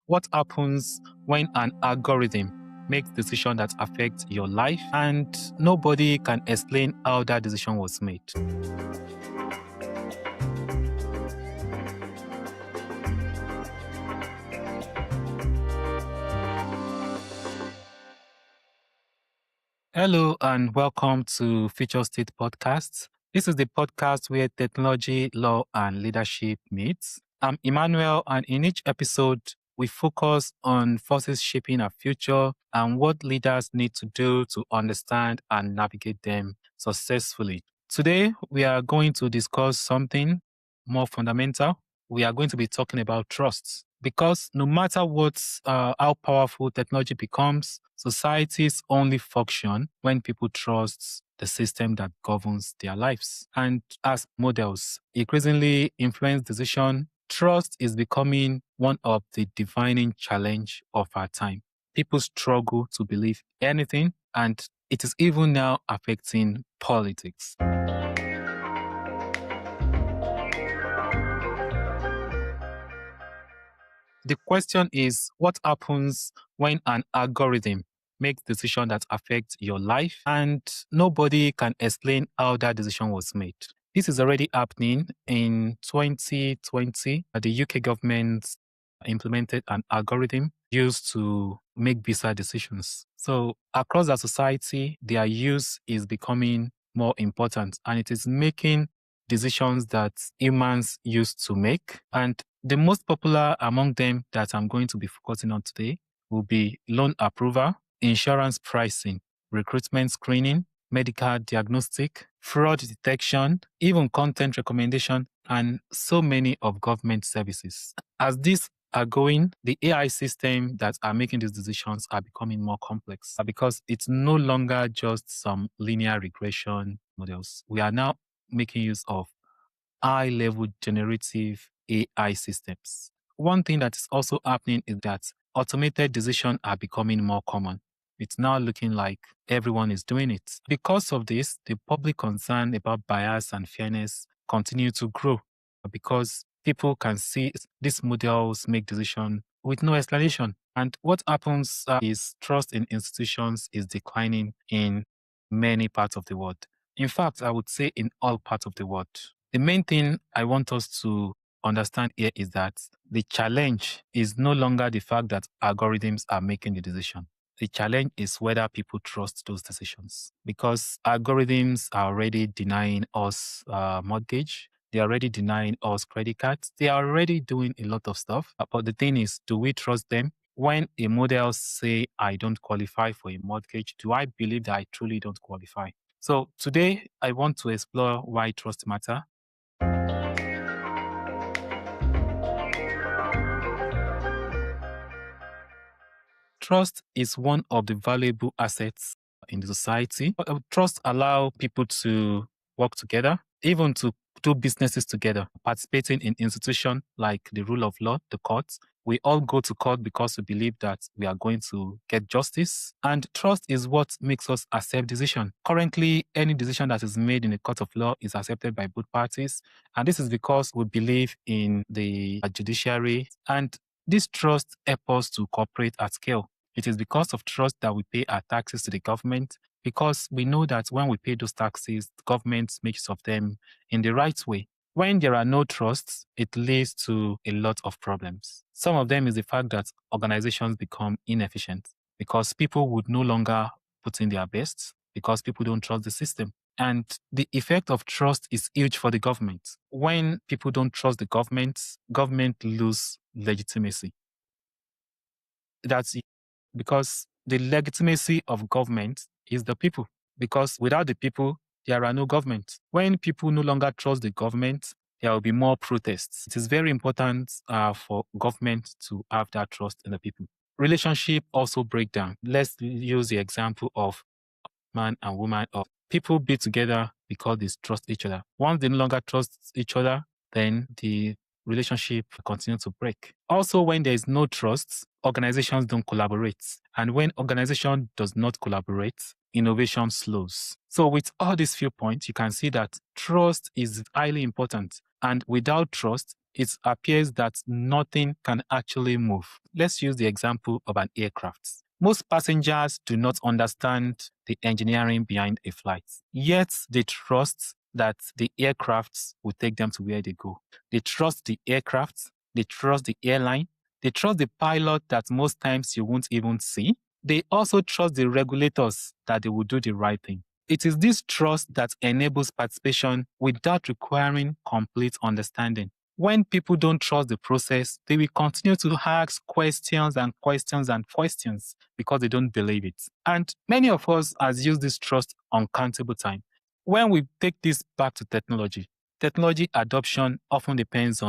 What happens when an algorithm makes decisions that affect your life and nobody can explain how that decision was made? Hello and welcome to Future State Podcast. This is the podcast where technology, law, and leadership meets. I'm Emmanuel, and in each episode, we focus on forces shaping our future and what leaders need to do to understand and navigate them successfully. Today, we are going to discuss something more fundamental. We are going to be talking about trust. Because no matter how powerful technology becomes, societies only function when people trust the system that governs their lives. And as models increasingly influence decision, trust is becoming one of the defining challenge of our time. People struggle to believe anything, and it is even now affecting politics. The question is, what happens when an algorithm makes decisions that affect your life and nobody can explain how that decision was made? This is already happening in 2020. The UK government implemented an algorithm used to make visa decisions. So across our society, their use is becoming more important and it is making decisions that humans used to make. And the most popular among them that I'm going to be focusing on today will be loan approval, insurance pricing, recruitment screening, medical diagnostic, fraud detection, even content recommendation, and so many of government services. As these are going, the AI system that are making these decisions are becoming more complex because it's no longer just some linear regression models. We are now making use of high-level generative AI systems. One thing that is also happening is that automated decisions are becoming more common. It's now looking like everyone is doing it. Because of this, the public concern about bias and fairness continue to grow because people can see these models make decisions with no explanation. And what happens is trust in institutions is declining in many parts of the world. In fact, I would say in all parts of the world. The main thing I want us to understand here is that the challenge is no longer the fact that algorithms are making the decision. The challenge is whether people trust those decisions because algorithms are already denying us mortgage. They're already denying us credit cards. They are already doing a lot of stuff. But the thing is, do we trust them? When a model say, I don't qualify for a mortgage, do I believe that I truly don't qualify? So today, I want to explore why trust matter. Trust is one of the valuable assets in the society. Trust allows people to work together, even to do businesses together, participating in institutions like the rule of law, the courts. We all go to court because we believe that we are going to get justice. And trust is what makes us accept decision. Currently, any decision that is made in a court of law is accepted by both parties. And this is because we believe in the judiciary. And this trust helps us to cooperate at scale. It is because of trust that we pay our taxes to the government, because we know that when we pay those taxes, the government makes use of them in the right way. When there are no trusts, it leads to a lot of problems. Some of them is the fact that organizations become inefficient because people would no longer put in their best because people don't trust the system. And the effect of trust is huge for the government. When people don't trust the government lose legitimacy. That's because the legitimacy of government is the people. Because without the people, there are no government. When people no longer trust the government, there will be more protests. It is very important for government to have that trust in the people. Relationship also break down. Let's use the example of man and woman. Of people be together because they trust each other. Once they no longer trust each other, then the relationship continue to break. Also, when there is no trust, organizations don't collaborate. And when organization does not collaborate, innovation slows. So with all these few points, you can see that trust is highly important. And without trust, it appears that nothing can actually move. Let's use the example of an aircraft. Most passengers do not understand the engineering behind a flight, yet they trust that the aircraft will take them to where they go. They trust the aircraft, they trust the airline, they trust the pilot that most times you won't even see. They also trust the regulators that they will do the right thing. It is this trust that enables participation without requiring complete understanding. When people don't trust the process, they will continue to ask questions and questions and questions because they don't believe it. And many of us has used this trust uncountable time. When we take this back to technology adoption often depends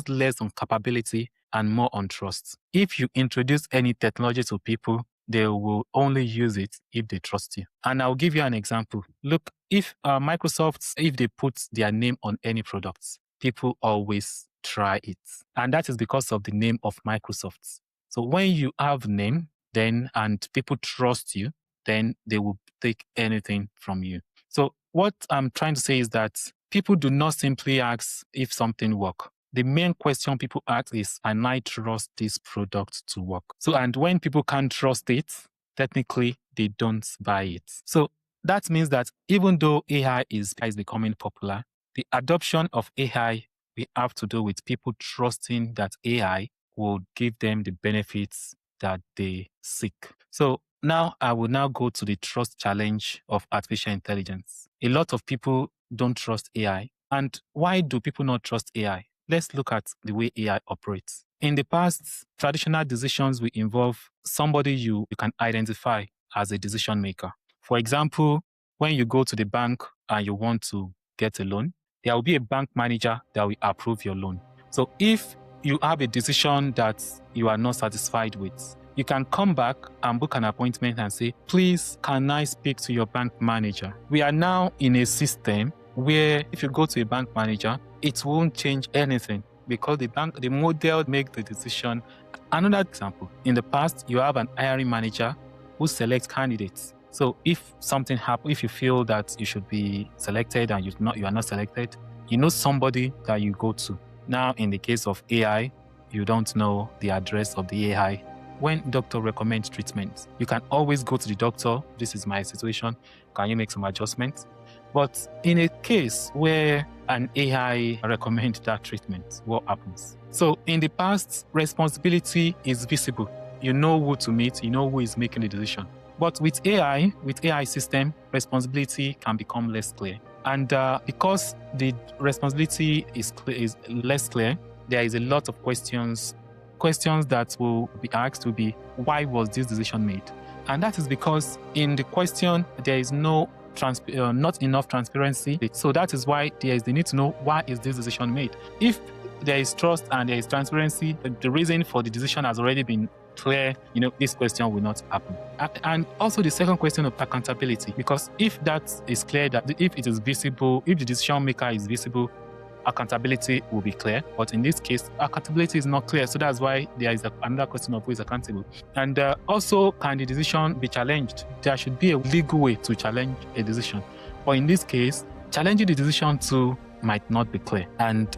less on capability and more on trust. If you introduce any technology to people, they will only use it if they trust you. And I'll give you an example. Look, if Microsoft, if they put their name on any products, people always try it. And that is because of the name of Microsoft. So when you have name, then and people trust you, then they will take anything from you. So what I'm trying to say is that people do not simply ask if something works. The main question people ask is, can I trust this product to work? So, and when people can't trust it, technically they don't buy it. So that means that even though AI is becoming popular, the adoption of AI will have to do with people trusting that AI will give them the benefits that they seek. So now I will now go to the trust challenge of artificial intelligence. A lot of people don't trust AI. And why do people not trust AI? Let's look at the way AI operates. In the past, traditional decisions will involve somebody you can identify as a decision maker. For example, when you go to the bank and you want to get a loan, there will be a bank manager that will approve your loan. So if you have a decision that you are not satisfied with, you can come back and book an appointment and say, please, can I speak to your bank manager? We are now in a system where if you go to a bank manager, it won't change anything because the model make the decision. Another example, in the past, you have an hiring manager who selects candidates. So if something happens, if you feel that you should be selected and you are not selected, you know somebody that you go to. Now, in the case of AI, you don't know the address of the AI. When doctor recommends treatment, you can always go to the doctor. This is my situation. Can you make some adjustments? But in a case where an AI recommends that treatment, what happens? So in the past, responsibility is visible. You know who to meet, you know who is making the decision. But with AI system, responsibility can become less clear. And because the responsibility is less clear, there is a lot of questions that will be asked will be, why was this decision made? And that is because in the question, there is not enough transparency. So that is why there is the need to know, why is this decision made? If there is trust and there is transparency, the reason for the decision has already been clear, this question will not happen. And also the second question of accountability, because if that is clear, that if it is visible, if the decision maker is visible, accountability will be clear. But in this case, accountability is not clear. So that's why there is another question of who is accountable. And also, can the decision be challenged? There should be a legal way to challenge a decision. But in this case, challenging the decision too might not be clear. And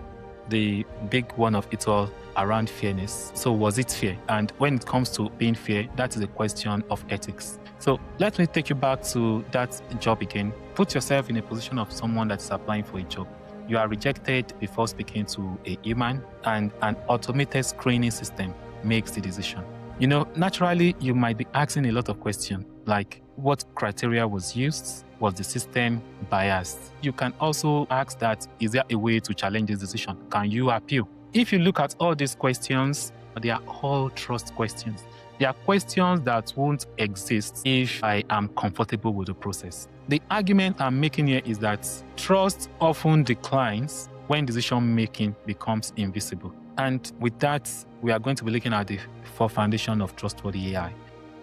the big one of it all around fairness. So was it fair? And when it comes to being fair, that is a question of ethics. So let me take you back to that job again. Put yourself in a position of someone that's applying for a job. You are rejected before speaking to a human, and an automated screening system makes the decision. Naturally, you might be asking a lot of questions, like what criteria was used? Was the system biased? You can also ask that, is there a way to challenge this decision? Can you appeal? If you look at all these questions, they are all trust questions. They are questions that won't exist if I am comfortable with the process. The argument I'm making here is that trust often declines when decision-making becomes invisible. And with that, we are going to be looking at the four foundations of trustworthy AI.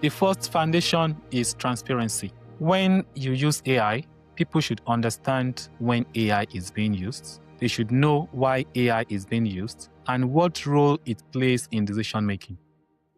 The first foundation is transparency. When you use AI, people should understand when AI is being used. They should know why AI is being used and what role it plays in decision-making.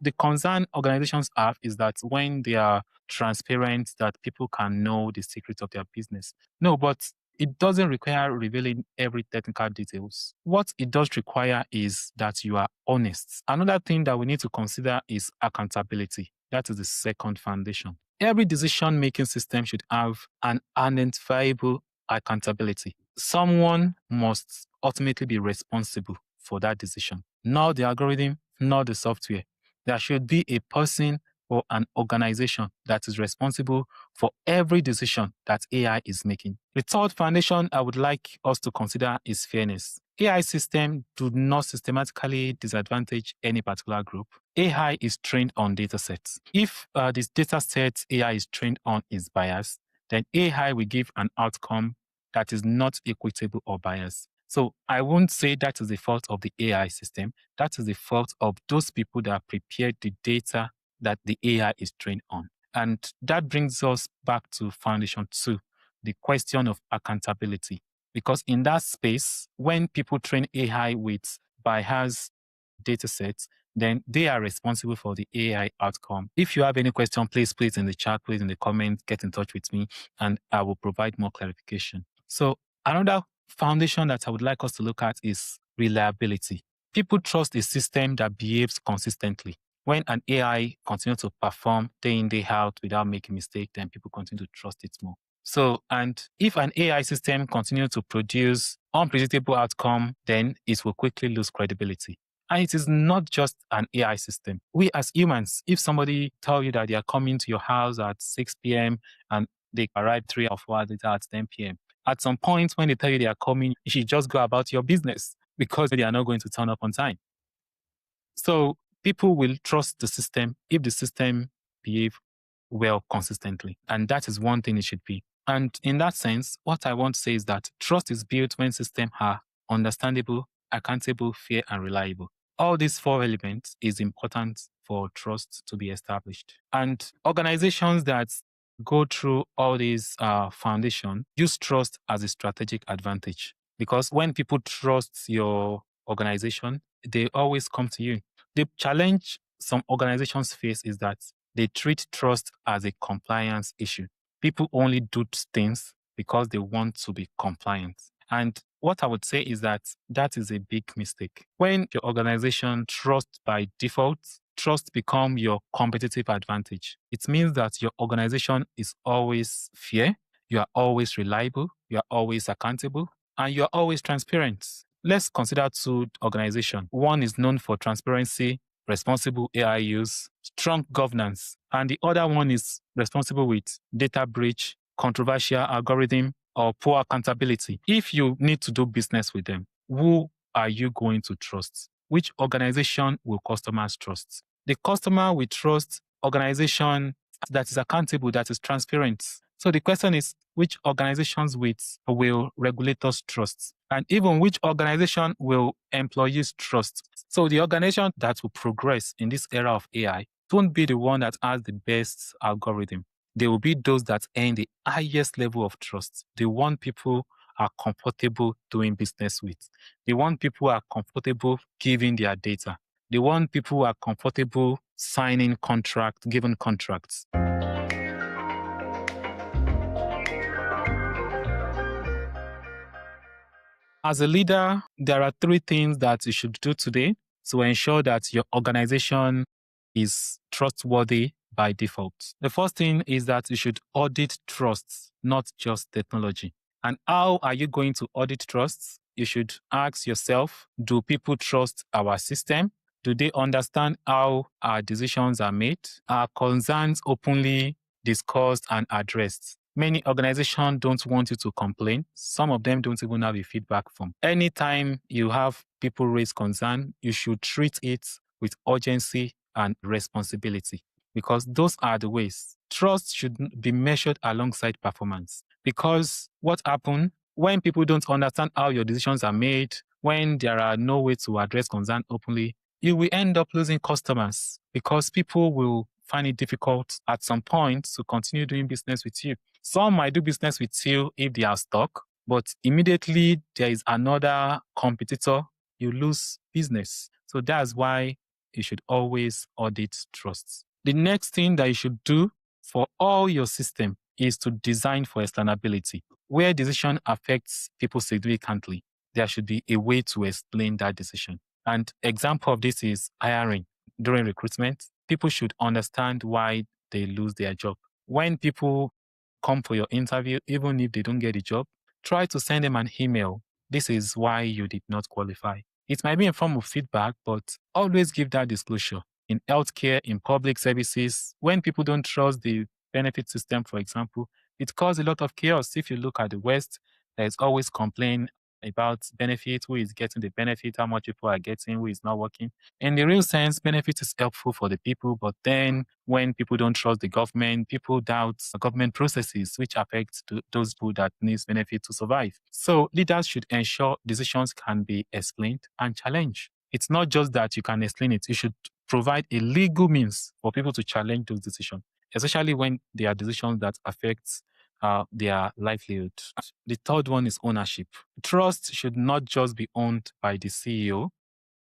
The concern organizations have is that when they are transparent, that people can know the secrets of their business. No, but It doesn't require revealing every technical details. What it does require is that you are honest. Another thing that we need to consider is accountability. That is the second foundation. Every decision-making system should have an identifiable accountability. Someone must ultimately be responsible for that decision, not the algorithm, not the software. There should be a person or an organization that is responsible for every decision that AI is making. The third foundation I would like us to consider is fairness. AI systems do not systematically disadvantage any particular group. AI is trained on data sets. If this data set AI is trained on is biased, then AI will give an outcome that is not equitable or biased. So I won't say that is the fault of the AI system. That is the fault of those people that prepared the data that the AI is trained on. And that brings us back to foundation 2, the question of accountability. Because in that space, when people train AI with biased data sets, then they are responsible for the AI outcome. If you have any question, please put it in the chat, please in the comments, get in touch with me, and I will provide more clarification. So another foundation that I would like us to look at is reliability. People trust a system that behaves consistently. When an AI continues to perform day in, day out without making mistakes, then people continue to trust it more. So, and if an AI system continues to produce unpredictable outcome, then it will quickly lose credibility. And it is not just an AI system. We as humans, if somebody tell you that they are coming to your house at 6 p.m. and they arrive 3 or 4 hours later at 10 p.m., at some point when they tell you they are coming, you should just go about your business because they are not going to turn up on time. So people will trust the system if the system behave well consistently. And that is one thing it should be. And in that sense, what I want to say is that trust is built when systems are understandable, accountable, fair, and reliable. All these 4 elements is important for trust to be established. And organizations that go through all these foundations use trust as a strategic advantage. Because when people trust your organization, they always come to you. The challenge some organizations face is that they treat trust as a compliance issue. People only do things because they want to be compliant. And what I would say is that that is a big mistake. When your organization trusts by default, trust becomes your competitive advantage. It means that your organization is always fair, you are always reliable, you are always accountable, and you are always transparent. Let's consider 2 organizations. One is known for transparency, responsible AI use, strong governance, and the other one is responsible with data breach, controversial algorithm, or poor accountability. If you need to do business with them, who are you going to trust? Which organization will customers trust? The customer will trust organization that is accountable, that is transparent. So the question is, which organizations will regulators trust? And even which organization will employees trust? So the organization that will progress in this era of AI won't be the one that has the best algorithm. They will be those that earn the highest level of trust. The one people are comfortable doing business with. The one people are comfortable giving their data. The one people are comfortable signing given contracts. As a leader, there are 3 things that you should do today to ensure that your organization is trustworthy by default. The first thing is that you should audit trust, not just technology. And how are you going to audit trust? You should ask yourself, do people trust our system? Do they understand how our decisions are made? Are concerns openly discussed and addressed? Many organizations don't want you to complain. Some of them don't even have a feedback form. Anytime you have people raise concern, you should treat it with urgency and responsibility, because those are the ways. Trust should be measured alongside performance. Because what happens when people don't understand how your decisions are made, when there are no way to address concern openly, you will end up losing customers because people will find it difficult at some point to continue doing business with you. Some might do business with you if they are stuck, but immediately there is another competitor, you lose business. So that's why you should always audit trust. The next thing that you should do for all your system is to design for externability. where decision affects people significantly, there should be a way to explain that decision. And example of this is hiring. During recruitment, people should understand why they lose their job. When people come for your interview, even if they don't get a job, try to send them an email. This is why you did not qualify. It might be in form of feedback, but always give that disclosure. In healthcare, in public services, when people don't trust the benefit system, for example, it causes a lot of chaos. If you look at the West, there's always complaint about benefit, who is getting the benefit, how much people are getting, who is not working. In the real sense, benefit is helpful for the people, but then when people don't trust the government, people doubt the government processes, which affect those people that needs benefit to survive. So leaders should ensure decisions can be explained and challenged. It's not just that you can explain it, you should provide a legal means for people to challenge those decisions, especially when they are decisions that affect their livelihood. The third one is ownership. Trust should not just be owned by the CEO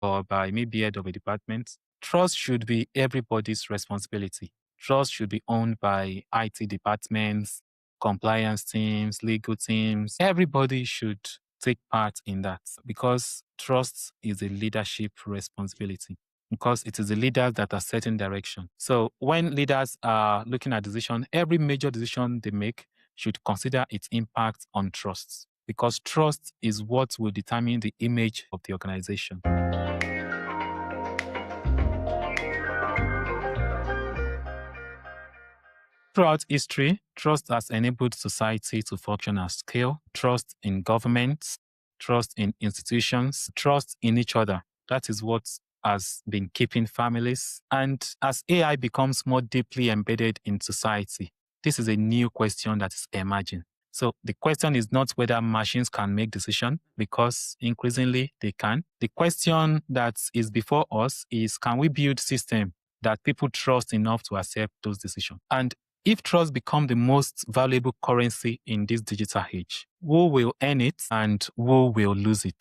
or by maybe head of a department. Trust should be everybody's responsibility. Trust should be owned by IT departments, compliance teams, legal teams. Everybody should take part in that because trust is a leadership responsibility because it is the leaders that are setting direction. So when leaders are looking at decision, every major decision they make should consider its impact on trust because trust is what will determine the image of the organization. Throughout history, trust has enabled society to function at scale. Trust in governments, trust in institutions, trust in each other. That is what has been keeping families. And as AI becomes more deeply embedded in society, this is a new question that is emerging. So the question is not whether machines can make decisions, because increasingly they can. The question that is before us is, can we build systems that people trust enough to accept those decisions? And if trust becomes the most valuable currency in this digital age, who will earn it and who will lose it?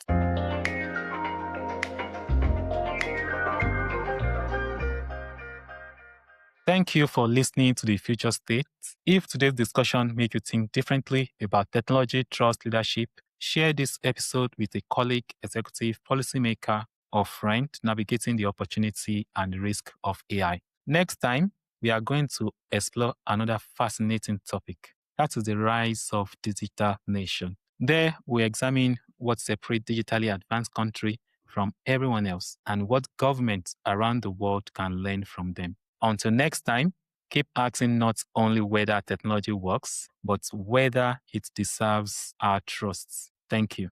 Thank you for listening to the Future State. If today's discussion made you think differently about technology, trust, leadership, share this episode with a colleague, executive, policymaker, or friend navigating the opportunity and risk of AI. Next time, we are going to explore another fascinating topic. That is the rise of digital nation. There, we examine what separates digitally advanced country from everyone else and what governments around the world can learn from them. Until next time, keep asking not only whether technology works, but whether it deserves our trust. Thank you.